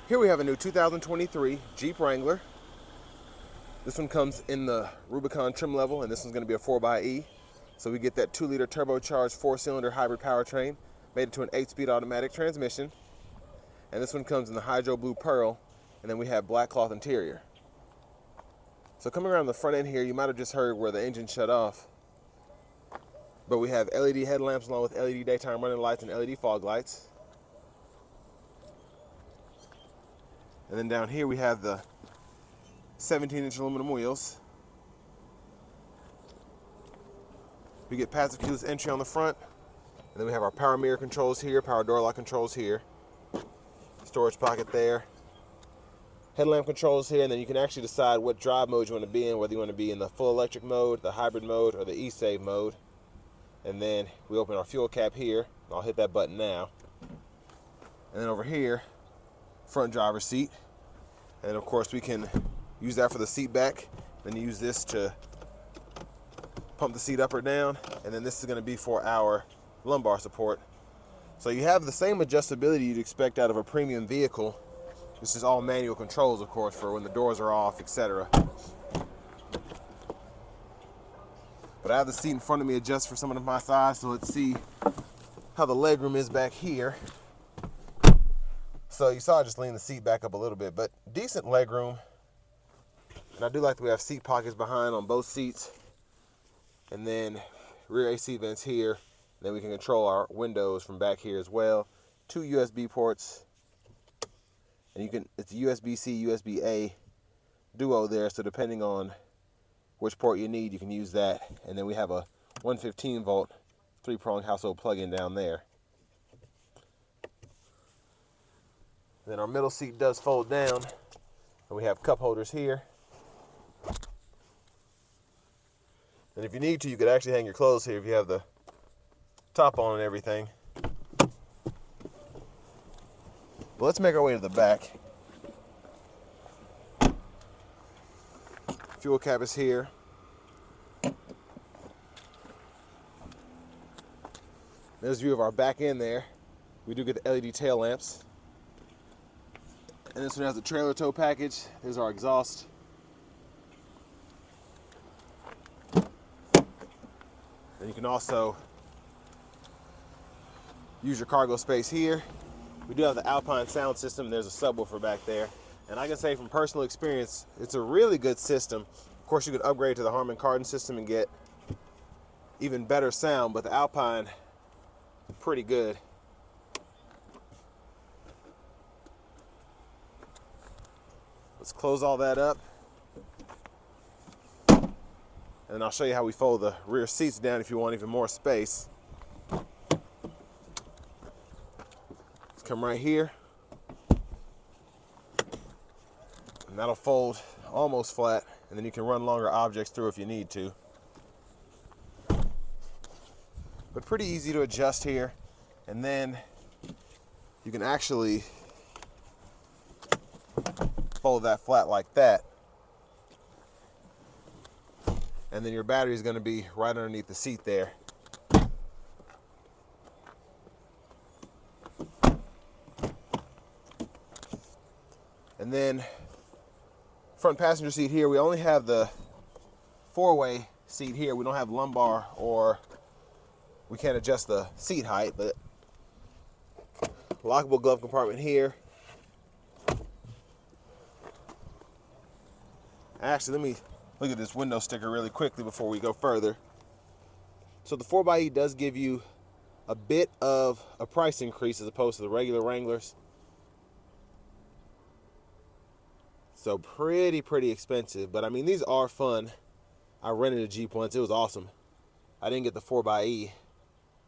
Here we have a new 2023 Jeep Wrangler. This one comes in the Rubicon trim level, and this one's going to be a 4xe. So we get that 2-liter turbocharged 4-cylinder hybrid powertrain, made it to an 8-speed automatic transmission. And this one comes in the Hydro Blue Pearl, and then we have black cloth interior. So coming around the front end here, you might have just heard where the engine shut off. But we have LED headlamps along with LED daytime running lights and LED fog lights. And then down here we have the 17-inch aluminum wheels. We get passive keyless entry on the front. And then we have our power mirror controls here, power door lock controls here. Storage pocket there. Headlamp controls here, and then you can actually decide what drive mode you want to be in, whether you want to be in the full electric mode, the hybrid mode, or the e-save mode. And then we open our fuel cap here. I'll hit that button now. And then over here, front driver's seat. And of course we can use that for the seat back. Then use this to pump the seat up or down. And then this is going to be for our lumbar support. So you have the same adjustability you'd expect out of a premium vehicle. This is all manual controls, of course, for when the doors are off, etc. But I have the seat in front of me adjust for someone of my size, so let's see how the legroom is back here. So you saw I just leaned the seat back up a little bit, but decent legroom. And I do like that we have seat pockets behind on both seats. And then rear AC vents here. And then we can control our windows from back here as well. 2 USB ports. And it's USB-C, USB-A duo there, so depending on which port you need, you can use that. And then we have a 115 volt 3-prong household plug-in down there. Then our middle seat does fold down, and we have cup holders here. And if you need to, you could actually hang your clothes here if you have the top on and everything. But let's make our way to the back. Fuel cap is here. There's a view of our back end there. We do get the LED tail lamps. And this one has the trailer tow package. There's our exhaust. And you can also use your cargo space here. We do have the Alpine sound system. There's a subwoofer back there. And I can say from personal experience, it's a really good system. Of course, you could upgrade to the Harman Kardon system and get even better sound, but the Alpine, pretty good. Let's close all that up. And then I'll show you how we fold the rear seats down if you want even more space. Come right here, and that'll fold almost flat, and then you can run longer objects through if you need to. But pretty easy to adjust here, and then you can actually fold that flat like that, and then your battery is going to be right underneath the seat there. And then front passenger seat here, we only have the 4-way seat here. We don't have lumbar, or we can't adjust the seat height, but lockable glove compartment here. Actually, let me look at this window sticker really quickly before we go further. So the 4xe does give you a bit of a price increase as opposed to the regular Wranglers. So pretty expensive, but I mean, these are fun. I rented a Jeep once, it was awesome. I didn't get the 4xe,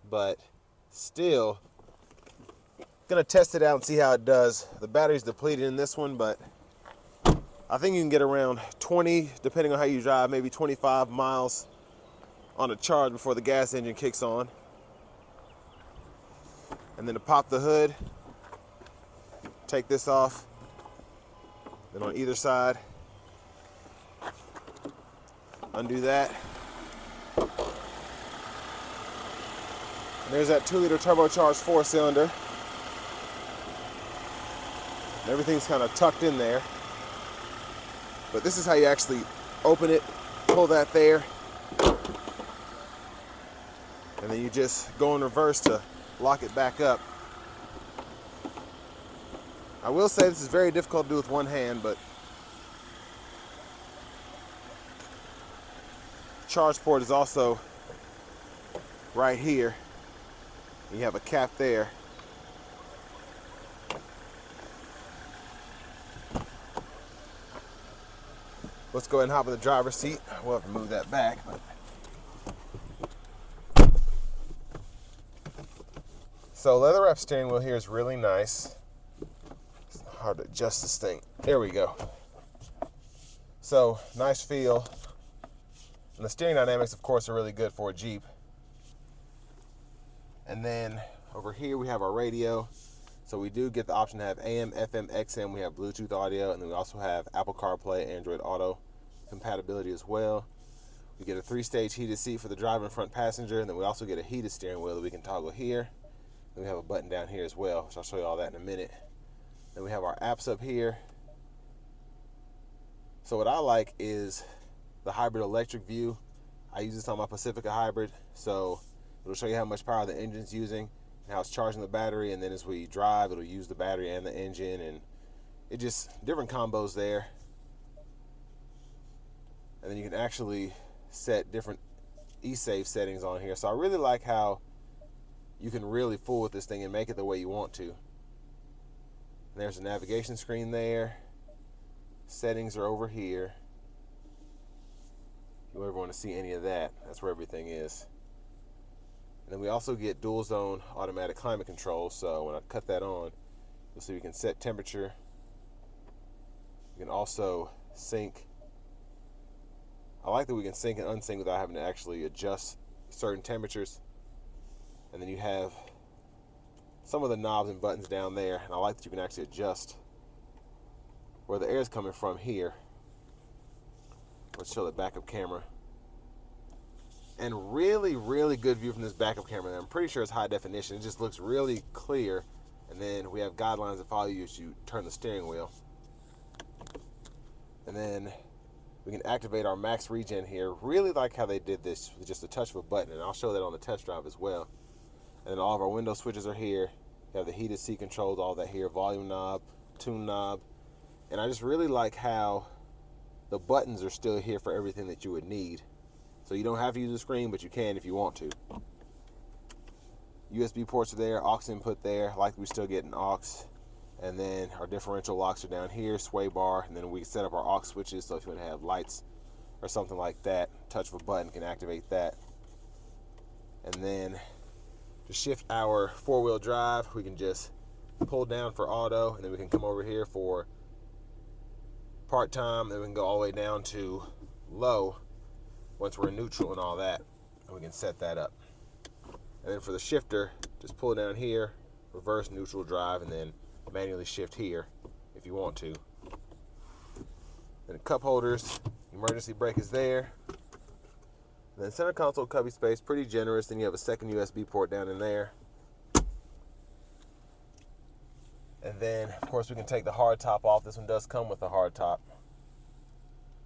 but still gonna test it out and see how it does. The battery's depleted in this one, but I think you can get around 20, depending on how you drive, maybe 25 miles on a charge before the gas engine kicks on. And then to pop the hood, take this off. Then on either side, undo that. And there's that 2-liter turbocharged 4-cylinder. And everything's kind of tucked in there. But this is how you actually open it, pull that there, and then you just go in reverse to lock it back up. I will say this is very difficult to do with one hand, but charge port is also right here. You have a cap there. Let's go ahead and hop in the driver's seat. We'll have to move that back. So leather wrap steering wheel here is really nice. It's hard to adjust this thing. There we go. So nice feel. And the steering dynamics, of course, are really good for a Jeep. And then over here we have our radio. So we do get the option to have AM, FM, XM. We have Bluetooth audio, and then we also have Apple CarPlay, Android Auto compatibility as well. We get a 3-stage heated seat for the driver and front passenger, and then we also get a heated steering wheel that we can toggle here. Then we have a button down here as well, which I'll show you all that in a minute. Then we have our apps up here. So what I like is the hybrid electric view. I use this on my Pacifica hybrid, so it'll show you how much power the engine's using and how it's charging the battery, and then as we drive, it'll use the battery and the engine, and it just different combos there. And then you can actually set different e-save settings on here. So I really like how you can really fool with this thing and make it the way you want to. And there's a navigation screen there. Settings are over here. If you ever want to see any of that, that's where everything is. And then we also get dual zone automatic climate control. So when I cut that on, you'll see we can set temperature. You can also sync. I like that we can sync and unsync without having to actually adjust certain temperatures. And then you have some of the knobs and buttons down there, and I like that you can actually adjust where the air is coming from here. Let's show the backup camera. And really, really good view from this backup camera. I'm pretty sure it's high definition. It just looks really clear. And then we have guidelines that follow you as you turn the steering wheel. And then we can activate our max regen here. Really like how they did this with just a touch of a button, and I'll show that on the test drive as well. And then all of our window switches are here. You have the heated seat controls, all that here, volume knob, tune knob. And I just really like how the buttons are still here for everything that you would need. So you don't have to use the screen, but you can if you want to. USB ports are there, aux input there. I like we still get an aux. And then our differential locks are down here, sway bar, and then we can set up our aux switches. So if you want to have lights or something like that, touch of a button can activate that. And then to shift our four-wheel drive, we can just pull down for auto, and then we can come over here for part-time, then we can go all the way down to low once we're in neutral and all that, and we can set that up. And then for the shifter, just pull it down here, reverse, neutral, drive, and then manually shift here if you want to. And the cup holders, emergency brake is there. And then center console cubby space, pretty generous. Then you have a second USB port down in there. And then, of course, we can take the hard top off. This one does come with a hard top.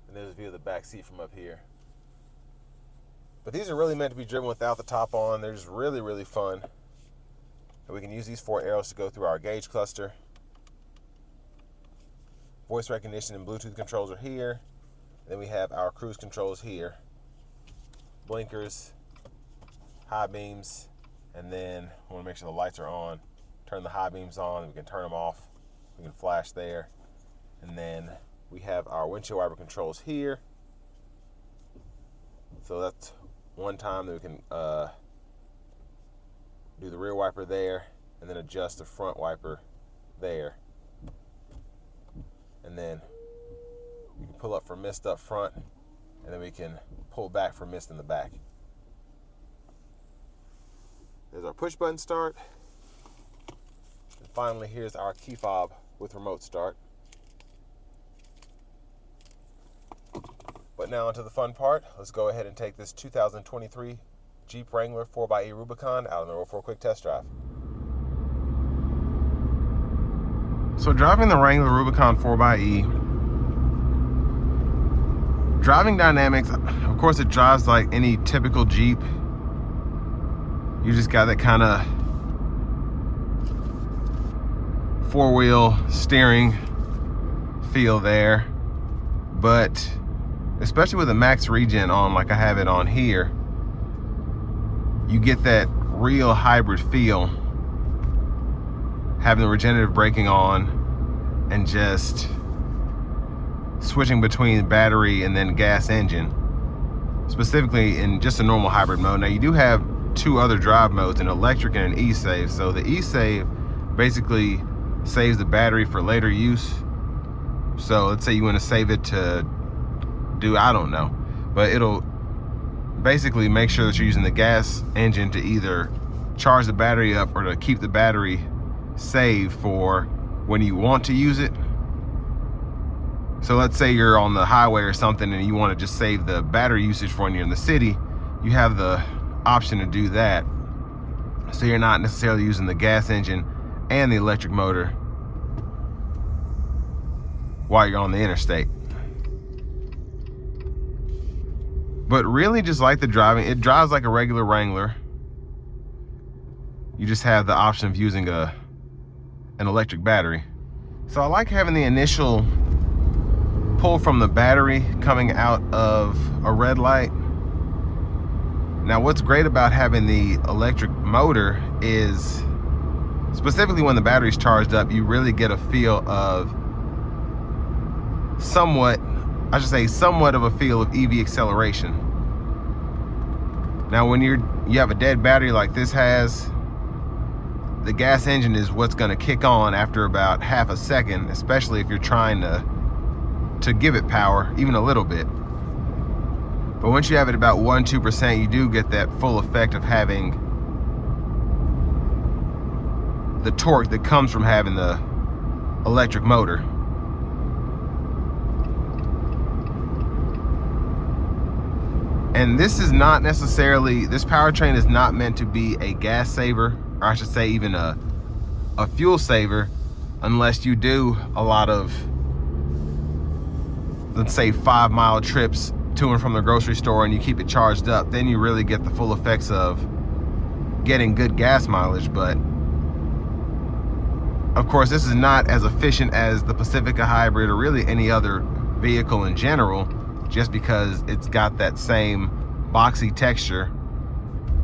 And there's a view of the back seat from up here. But these are really meant to be driven without the top on. They're just really, really fun. And we can use these 4 arrows to go through our gauge cluster. Voice recognition and Bluetooth controls are here. And then we have our cruise controls here. Blinkers, high beams, and then we want to make sure the lights are on. Turn the high beams on, and we can turn them off. We can flash there. And then we have our windshield wiper controls here. So that's one time that we can do the rear wiper there, and then adjust the front wiper there. And then we can pull up for mist up front, and then we can pull back for mist in the back. There's our push button start. And finally, here's our key fob with remote start. But now onto the fun part. Let's go ahead and take this 2023 Jeep Wrangler 4xe Rubicon out on the road for a quick test drive. So driving the Wrangler Rubicon 4xe, driving dynamics, of course it drives like any typical Jeep. You just got that kind of four-wheel steering feel there. But especially with the max regen on, like I have it on here, you get that real hybrid feel, having the regenerative braking on and just switching between battery and then gas engine, specifically in just a normal hybrid mode. Now you do have two other drive modes, an electric and an e-save. So the e-save basically saves the battery for later use. So let's say you want to save it to do, I don't know, but it'll basically make sure that you're using the gas engine to either charge the battery up or to keep the battery saved for when you want to use it. So let's say you're on the highway or something and you want to just save the battery usage for when you're in the city, you have the option to do that. So you're not necessarily using the gas engine and the electric motor while you're on the interstate. But really, just like the driving, it drives like a regular Wrangler. You just have the option of using an electric battery. So I like having the initial pull from the battery coming out of a red light. Now what's great about having the electric motor is, specifically when the battery's charged up, you really get a feel of somewhat of a feel of EV acceleration. Now when you have a dead battery like this has, the gas engine is what's going to kick on after about half a second, especially if you're trying to give it power, even a little bit. But once you have it about 1-2%, you do get that full effect of having the torque that comes from having the electric motor. And this is not necessarily, this powertrain is not meant to be a gas saver, or I should say even a fuel saver, unless you do a lot of, let's say 5-mile trips to and from the grocery store and you keep it charged up. Then you really get the full effects of getting good gas mileage. But of course this is not as efficient as the Pacifica hybrid or really any other vehicle in general, just because it's got that same boxy texture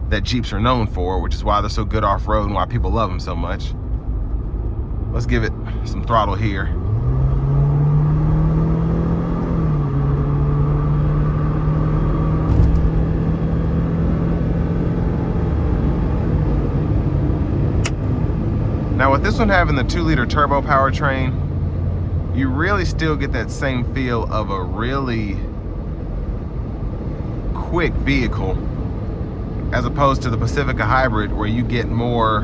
that Jeeps are known for, which is why they're so good off-road and why people love them so much. Let's give it some throttle here. Now with this one having the 2-liter turbo powertrain, you really still get that same feel of a really quick vehicle, as opposed to the Pacifica hybrid where you get more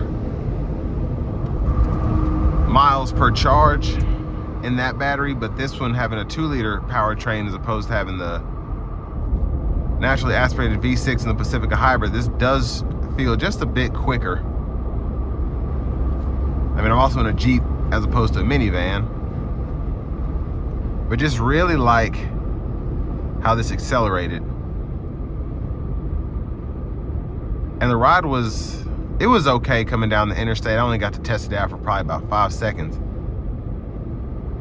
miles per charge in that battery. But this one having a 2-liter powertrain as opposed to having the naturally aspirated V6 in the Pacifica hybrid, this does feel just a bit quicker. I mean, I'm also in a Jeep as opposed to a minivan, but just really like how this accelerated. And the ride was okay coming down the interstate. I only got to test it out for probably about 5 seconds.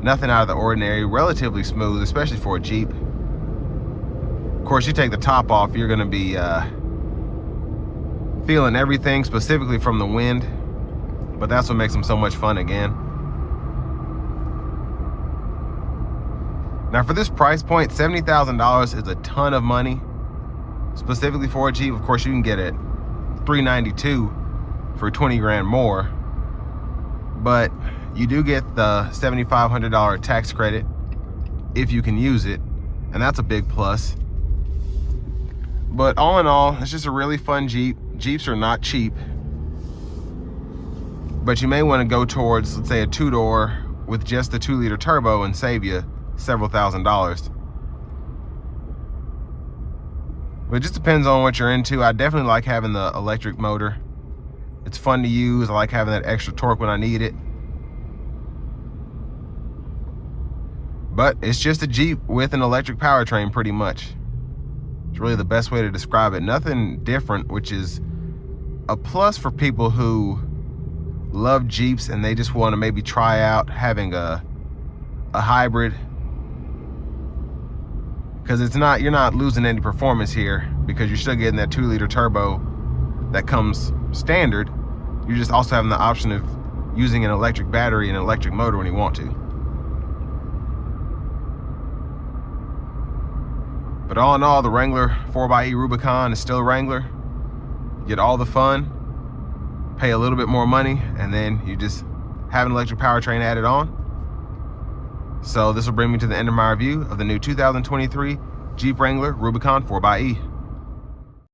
Nothing out of the ordinary, relatively smooth, especially for a Jeep. Of course, you take the top off, you're gonna be feeling everything, specifically from the wind. But that's what makes them so much fun again. Now for this price point, $70,000 is a ton of money, specifically for a Jeep. Of course, you can get it $392 for 20 grand more, but you do get the $7,500 tax credit if you can use it, and that's a big plus. But all in all, it's just a really fun Jeep. Jeeps are not cheap, but you may want to go towards, let's say, a 2-door with just the 2-liter turbo and save you several $1,000s. But it just depends on what you're into. I definitely like having the electric motor. It's fun to use. I like having that extra torque when I need it. But it's just a Jeep with an electric powertrain, pretty much. It's really the best way to describe it. Nothing different, which is a plus for people who love Jeeps and they just want to maybe try out having a hybrid, because it's not, you're not losing any performance here because you're still getting that 2-liter turbo that comes standard. You're just also having the option of using an electric battery and an electric motor when you want to. But all in all, the Wrangler 4xe Rubicon is still Wrangler. You get all the fun, pay a little bit more money, and then you just have an electric powertrain added on. So this will bring me to the end of my review of the new 2023 Jeep Wrangler Rubicon 4xe.